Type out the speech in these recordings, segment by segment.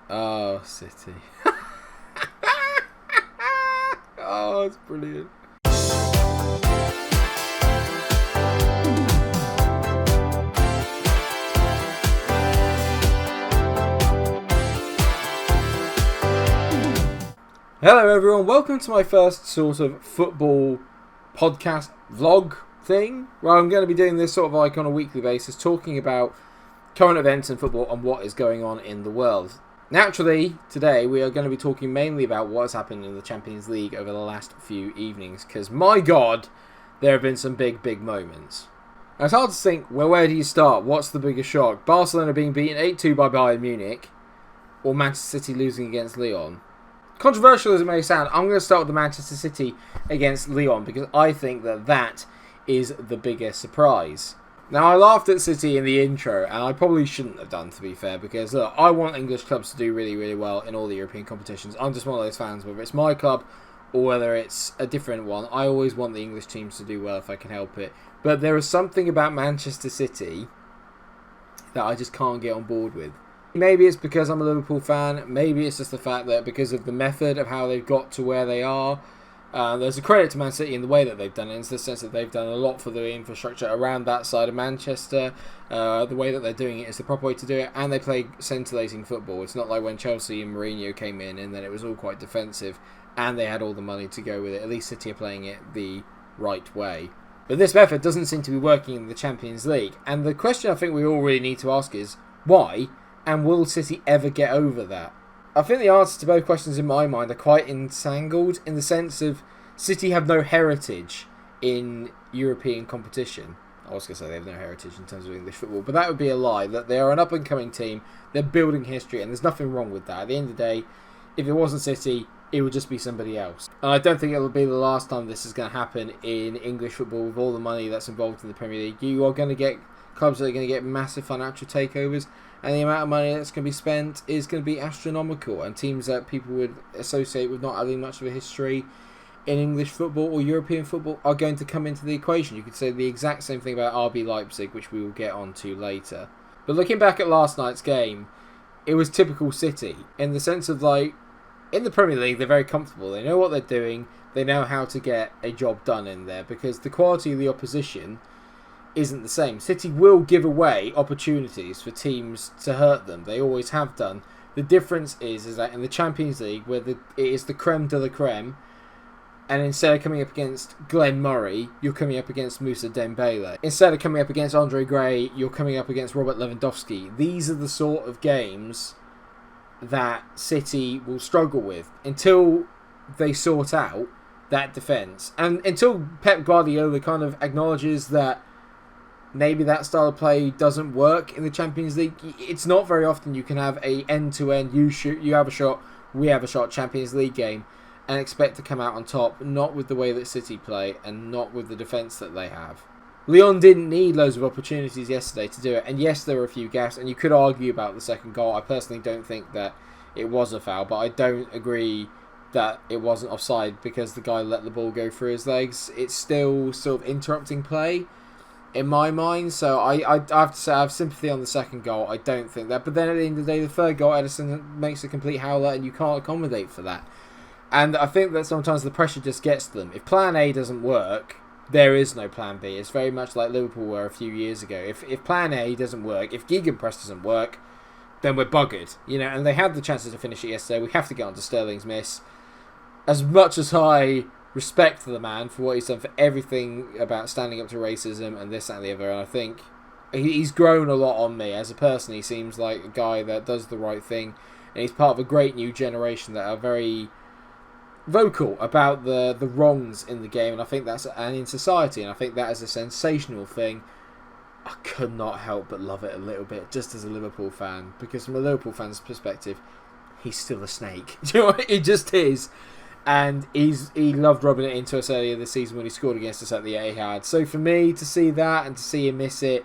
Oh, City. Oh, it's brilliant. Hello everyone, welcome to my first sort of football podcast vlog thing, where I'm going to be doing this sort of like on a weekly basis, talking about current events in football and what is going on in the world. Naturally, today we are going to be talking mainly about what has happened in the Champions League over the last few evenings, because my god, there have been some big moments. Now, it's hard to think, well, where do you start? What's the biggest shock? Barcelona being beaten 8-2 by Bayern Munich, or Manchester City losing against Lyon? Controversial as it may sound, I'm going to start with the Manchester City against Lyon because I think that is the biggest surprise. Now, I laughed at City in the intro, and I probably shouldn't have done, to be fair, because look, I want English clubs to do really well in all the European competitions. I'm just one of those fans, whether it's my club or whether it's a different one. I always want the English teams to do well if I can help it. But there is something about Manchester City that I just can't get on board with. Maybe it's because I'm a Liverpool fan. Maybe it's just the fact that because of the method of how they've got to where they are, there's a credit to Man City in the way that they've done it, in the sense that they've done a lot for the infrastructure around that side of Manchester. The way that they're doing it is the proper way to do it, and they play scintillating football. It's not like when Chelsea and Mourinho came in and then it was all quite defensive and they had all the money to go with it. At least City are playing it the right way. But this method doesn't seem to be working in the Champions League. And the question I think we all really need to ask is, why? And will City ever get over that? I think the answers to both questions in my mind are quite entangled, in the sense of City have no heritage in European competition. I was going to say they have no heritage in terms of English football, but that would be a lie. That they are an up-and-coming team, they're building history, and there's nothing wrong with that. At the end of the day, if it wasn't City, it would just be somebody else. And I don't think it'll be the last time this is going to happen in English football with all the money that's involved in the Premier League. You are going to get clubs that are going to get massive financial takeovers, and the amount of money that's going to be spent is going to be astronomical. And teams that people would associate with not having much of a history in English football or European football are going to come into the equation. You could say the exact same thing about RB Leipzig, which we will get onto later. But looking back at last night's game, it was typical City, in the sense of, like, in the Premier League, they're very comfortable. They know what they're doing. They know how to get a job done in there, because the quality of the opposition isn't the same. City will give away opportunities for teams to hurt them. They always have done. The difference is that in the Champions League, where it is the creme de la creme, and instead of coming up against Glenn Murray, you're coming up against Moussa Dembele. Instead of coming up against Andre Gray, you're coming up against Robert Lewandowski. These are the sort of games that City will struggle with until they sort out that defence. And until Pep Guardiola kind of acknowledges that maybe that style of play doesn't work in the Champions League. It's not very often you can have a end-to-end, you shoot, you have a shot, we have a shot Champions League game and expect to come out on top, not with the way that City play and not with the defence that they have. Lyon didn't need loads of opportunities yesterday to do it, and yes, there were a few gaps, and you could argue about the second goal. I personally don't think that it was a foul, but I don't agree that it wasn't offside because the guy let the ball go through his legs. It's still sort of interrupting play in my mind, so I have to say I have sympathy on the second goal. I don't think that, but then at the end of the day, the third goal, Ederson makes a complete howler, and you can't accommodate for that. And I think that sometimes the pressure just gets to them. If Plan A doesn't work, there is no Plan B. It's very much like Liverpool were a few years ago. If Plan A doesn't work, if gegenpress doesn't work, then we're buggered, you know. And they had the chances to finish it yesterday. We have to get on to Sterling's miss. As much as I respect for the man for what he's done for everything about standing up to racism and this, that and the other, and I think he's grown a lot on me as a person. He seems like a guy that does the right thing, and he's part of a great new generation that are very vocal about the wrongs in the game, and I think that's, and in society, and I think that is a sensational thing. I could not help but love it a little bit, just as a Liverpool fan, because from a Liverpool fan's perspective, he's still a snake. Do you know what? He just is. And he loved rubbing it into us earlier this season when he scored against us at the Etihad. So for me to see that and to see him miss it,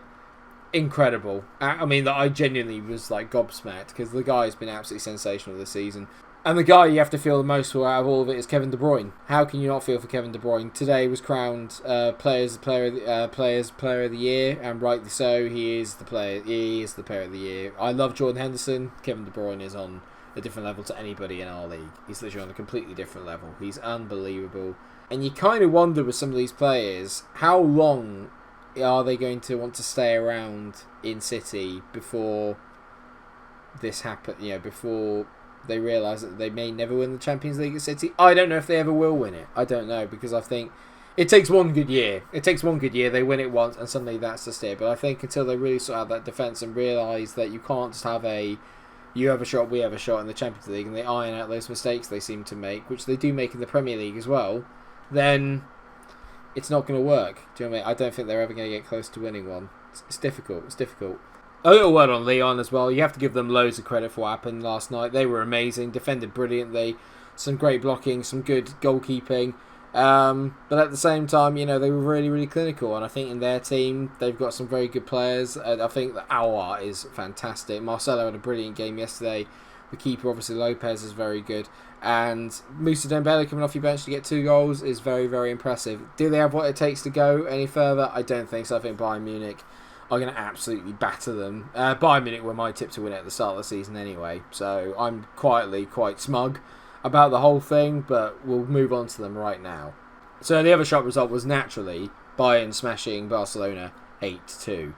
incredible. I mean, I genuinely was like gobsmacked, because the guy's been absolutely sensational this season. And the guy you have to feel the most for out of all of it is Kevin De Bruyne. How can you not feel for Kevin De Bruyne? Today was crowned Players Player of the Year, and rightly so. He is the player. He is the Player of the Year. I love Jordan Henderson. Kevin De Bruyne is on a different level to anybody in our league. He's literally on a completely different level. He's unbelievable. And you kind of wonder with some of these players, how long are they going to want to stay around in City before this happens? You know, before they realise that they may never win the Champions League at City. I don't know if they ever will win it. I don't know, because I think it takes one good year. They win it once, and suddenly that's just it. But I think until they really sort out that defence and realise that you can't just have you have a shot, we have a shot in the Champions League, and they iron out those mistakes they seem to make, which they do make in the Premier League as well, then it's not going to work. Do you know what I mean? I don't think they're ever going to get close to winning one. It's difficult. It's difficult. A little word on Lyon as well. You have to give them loads of credit for what happened last night. They were amazing, defended brilliantly, some great blocking, some good goalkeeping. But at the same time, you know, they were really, really clinical, and I think in their team they've got some very good players. I think that Aouar is fantastic. Marcelo had a brilliant game yesterday. The keeper, obviously Lopez, is very good, and Moussa Dembele coming off your bench to get 2 goals is very, very impressive. Do they have what it takes to go any further? I don't think so. I think Bayern Munich are going to absolutely batter them. Bayern Munich were my tip to win it at the start of the season anyway, so I'm quietly quite smug about the whole thing, but we'll move on to them right now. So the other shock result was naturally Bayern smashing Barcelona 8-2.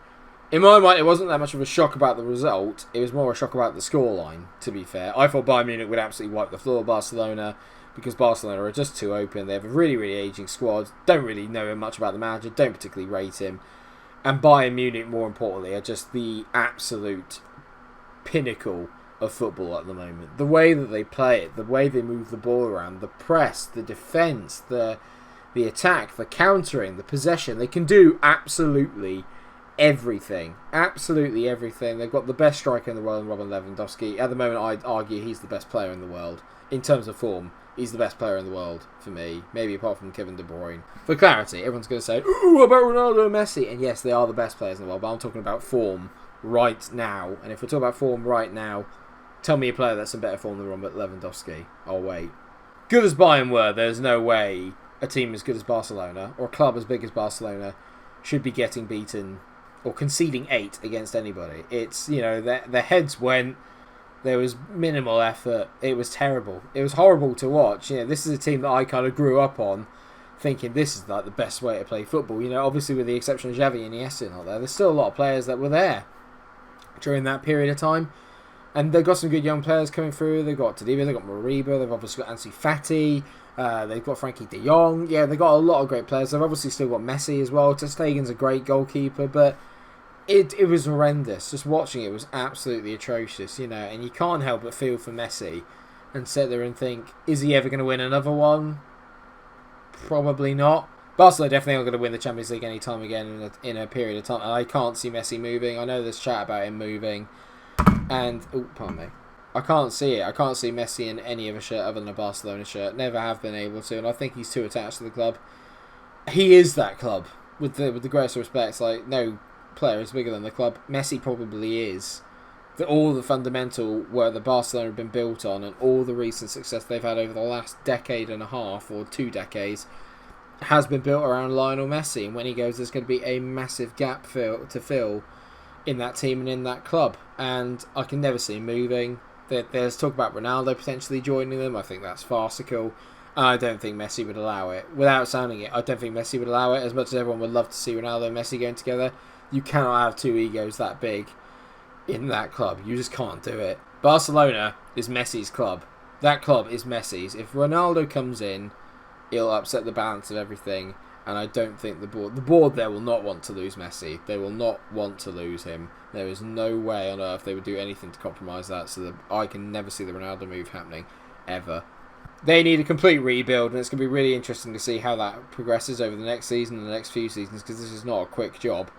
In my mind, it wasn't that much of a shock about the result, it was more a shock about the scoreline, to be fair. I thought Bayern Munich would absolutely wipe the floor of Barcelona, because Barcelona are just too open. They have a really, really ageing squad, don't really know much about the manager, don't particularly rate him. And Bayern Munich, more importantly, are just the absolute pinnacle of football at the moment. The way that they play it, the way they move the ball around, the press, the defence, the attack, the countering, the possession, they can do absolutely everything. Absolutely everything. They've got the best striker in the world, Robin Lewandowski. At the moment, I'd argue he's the best player in the world. In terms of form, he's the best player in the world for me. Maybe apart from Kevin De Bruyne. For clarity, everyone's going to say, ooh, what about Ronaldo and Messi? And yes, they are the best players in the world, but I'm talking about form right now. And if we're talking about form right now, tell me a player that's in better form than Robert Lewandowski. I'll wait. Good as Bayern were, there's no way a team as good as Barcelona, or a club as big as Barcelona, should be getting beaten or conceding 8 against anybody. It's, you know, their heads went, there was minimal effort, it was terrible. It was horrible to watch. You know, this is a team that I kind of grew up on, thinking this is like the best way to play football. You know, obviously with the exception of Xavi and Iniesta not there, there's still a lot of players that were there during that period of time. And they've got some good young players coming through. They've got Tadibo, they've got Moriba, they've obviously got Ansu Fati, they've got Frankie de Jong. Yeah, they've got a lot of great players. They've obviously still got Messi as well. Ter Stegen's a great goalkeeper, but it was horrendous. Just watching it was absolutely atrocious, you know, and you can't help but feel for Messi and sit there and think, is he ever going to win another one? Probably not. Barcelona definitely aren't going to win the Champions League any time again in a period of time. And I can't see Messi moving. I know there's chat about him moving. And, pardon me, I can't see it. I can't see Messi in any other shirt other than a Barcelona shirt. Never have been able to, and I think he's too attached to the club. He is that club, with the greatest respect. Like, no player is bigger than the club. Messi probably is. All the fundamental work that Barcelona have been built on, and all the recent success they've had over the last decade and a half, or 2 decades, has been built around Lionel Messi. And when he goes, there's going to be a massive gap to fill in that team and in that club, and I can never see him moving. There's talk about Ronaldo potentially joining them. I think that's farcical. I don't think Messi would allow it. Without sounding it, I don't think Messi would allow it. As much as everyone would love to see Ronaldo and Messi going together, you cannot have 2 egos that big in that club. You just can't do it. Barcelona is Messi's club. That club is Messi's. If Ronaldo comes in, it'll upset the balance of everything. And I don't think the board there will not want to lose Messi. They will not want to lose him. There is no way on earth they would do anything to compromise that. So that I can never see the Ronaldo move happening, ever. They need a complete rebuild, and it's going to be really interesting to see how that progresses over the next season and the next few seasons, because this is not a quick job.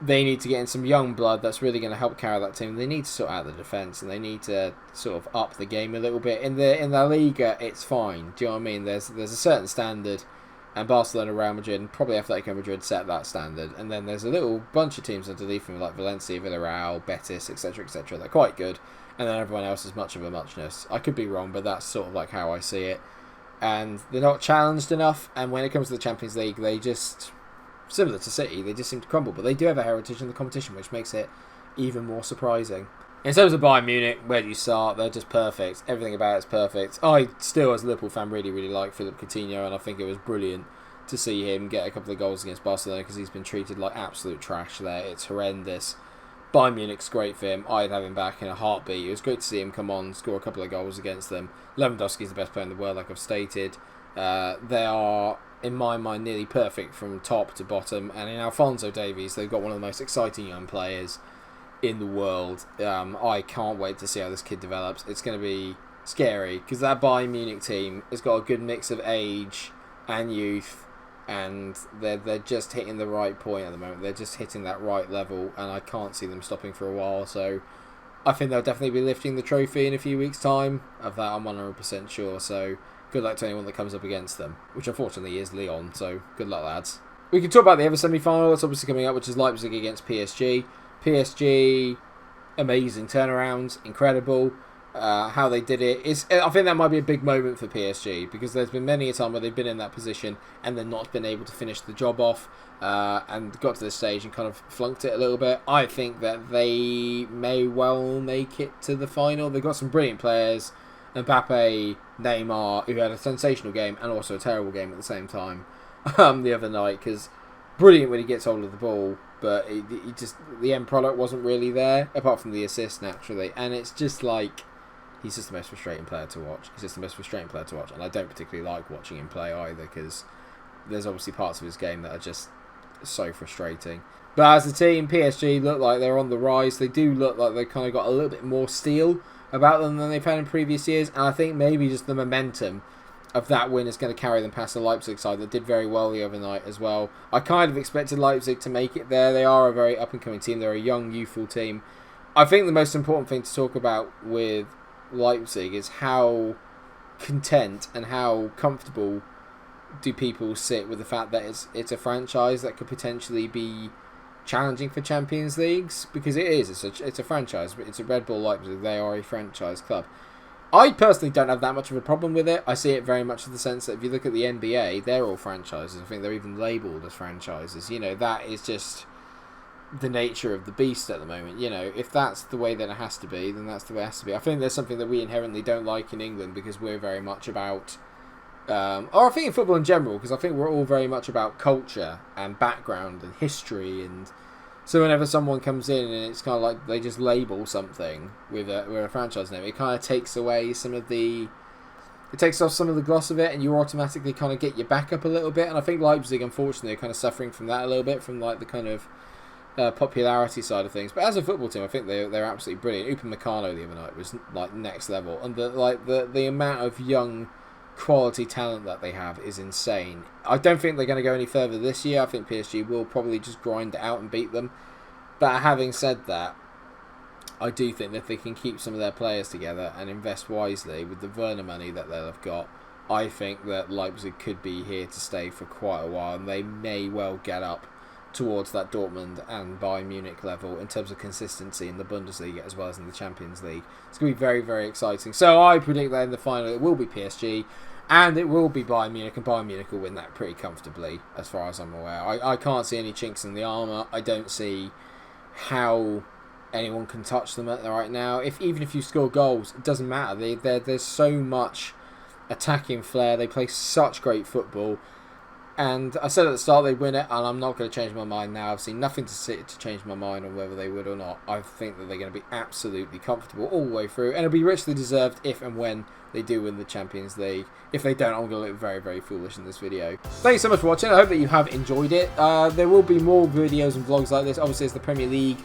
They need to get in some young blood that's really going to help carry that team. They need to sort out the defence, and they need to sort of up the game a little bit. In La Liga, it's fine. Do you know what I mean? There's a certain standard. And Barcelona, Real Madrid, and probably Atletico Madrid set that standard. And then there's a little bunch of teams underneath them, like Valencia, Villarreal, Betis, etc., etc. They're quite good. And then everyone else is much of a muchness. I could be wrong, but that's sort of like how I see it. And they're not challenged enough. And when it comes to the Champions League, they just, similar to City, they just seem to crumble. But they do have a heritage in the competition, which makes it even more surprising. In terms of Bayern Munich, where do you start? They're just perfect. Everything about it's perfect. I still, as a Liverpool fan, really like Philippe Coutinho, and I think it was brilliant to see him get a couple of goals against Barcelona because he's been treated like absolute trash there. It's horrendous. Bayern Munich's great for him. I'd have him back in a heartbeat. It was great to see him come on, score a couple of goals against them. Lewandowski's the best player in the world, like I've stated. They are, in my mind, nearly perfect from top to bottom. And in Alphonso Davies, they've got one of the most exciting young players in the world. I can't wait to see how this kid develops. It's going to be scary because that Bayern Munich team has got a good mix of age and youth, and they're just hitting the right point at the moment. They're just hitting that right level, and I can't see them stopping for a while. So I think they'll definitely be lifting the trophy in a few weeks' time. Of that, I'm 100% sure. So good luck to anyone that comes up against them, which unfortunately is Lyon. So good luck, lads. We can talk about the other semi-final that's obviously coming up, which is Leipzig against PSG. PSG, amazing turnarounds, incredible. How they did it is, I think that might be a big moment for PSG because there's been many a time where they've been in that position and they've not been able to finish the job off and got to this stage and kind of flunked it a little bit. I think that they may well make it to the final. They've got some brilliant players, Mbappe, Neymar, who had a sensational game and also a terrible game at the same time the other night, because brilliant when he gets hold of the ball, but he just, the end product wasn't really there apart from the assist naturally, and it's just like, he's just the most frustrating player to watch. And I don't particularly like watching him play either because there's obviously parts of his game that are just so frustrating. But as a team, PSG look like they're on the rise. They do look like they've kind of got a little bit more steel about them than they've had in previous years, and I think maybe just the momentum of that win is going to carry them past the Leipzig side that did very well the other night as well. I kind of expected Leipzig to make it there. They are a very up-and-coming team. They're a young, youthful team. I think the most important thing to talk about with Leipzig is how content and how comfortable do people sit with the fact that it's a franchise that could potentially be challenging for Champions Leagues, because it is. It's a franchise. It's a Red Bull Leipzig. They are a franchise club. I personally don't have that much of a problem with it. I see it very much in the sense that if you look at the NBA, they're all franchises. I think they're even labelled as franchises. You know, that is just the nature of the beast at the moment. You know, if that's the way that it has to be, then that's the way it has to be. I think there's something that we inherently don't like in England because we're very much about, or I think in football in general, because I think we're all very much about culture and background and history, and so whenever someone comes in and it's kind of like they just label something with a franchise name, it kind of takes away some of the, it takes off some of the gloss of it, and you automatically kind of get your back up a little bit. And I think Leipzig, unfortunately, are kind of suffering from that a little bit, from like the kind of popularity side of things. But as a football team, I think they're absolutely brilliant. Upamecano the other night was like next level, and the amount of young quality talent that they have is insane. I don't think they're going to go any further this year. I think PSG will probably just grind it out and beat them. But having said that, I do think that if they can keep some of their players together and invest wisely with the Werner money that they'll have got, I think that Leipzig could be here to stay for quite a while, and they may well get up towards that Dortmund and Bayern Munich level in terms of consistency in the Bundesliga as well as in the Champions League. It's going to be very, very exciting. So I predict that in the final it will be PSG and it will be Bayern Munich, and Bayern Munich will win that pretty comfortably as far as I'm aware. I can't see any chinks in the armour. I don't see how anyone can touch them right now. Even if you score goals, it doesn't matter. There's so much attacking flair. They play such great football. And I said at the start they'd win it, and I'm not going to change my mind now. I've seen nothing to change my mind on whether they would or not. I think that they're going to be absolutely comfortable all the way through, and it'll be richly deserved if and when they do win the Champions League. If they don't, I'm going to look very, very foolish in this video. Thanks so much for watching. I hope that you have enjoyed it. There will be more videos and vlogs like this. Obviously, as the Premier League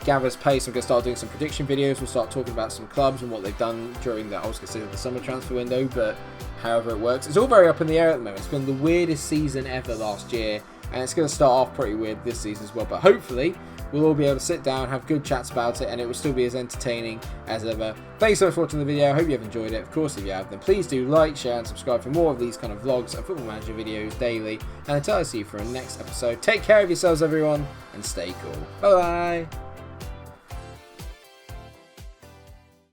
gathers pace, I'm going to start doing some prediction videos. We'll start talking about some clubs and what they've done during the, I was going to say the summer transfer window, but however it works. It's all very up in the air at the moment. It's been the weirdest season ever last year, and it's going to start off pretty weird this season as well. But hopefully, we'll all be able to sit down, have good chats about it, and it will still be as entertaining as ever. Thanks so much for watching the video. I hope you have enjoyed it. Of course, if you have, then please do like, share, and subscribe for more of these kind of vlogs and Football Manager videos daily. And until I see you for a next episode, take care of yourselves, everyone, and stay cool. Bye-bye.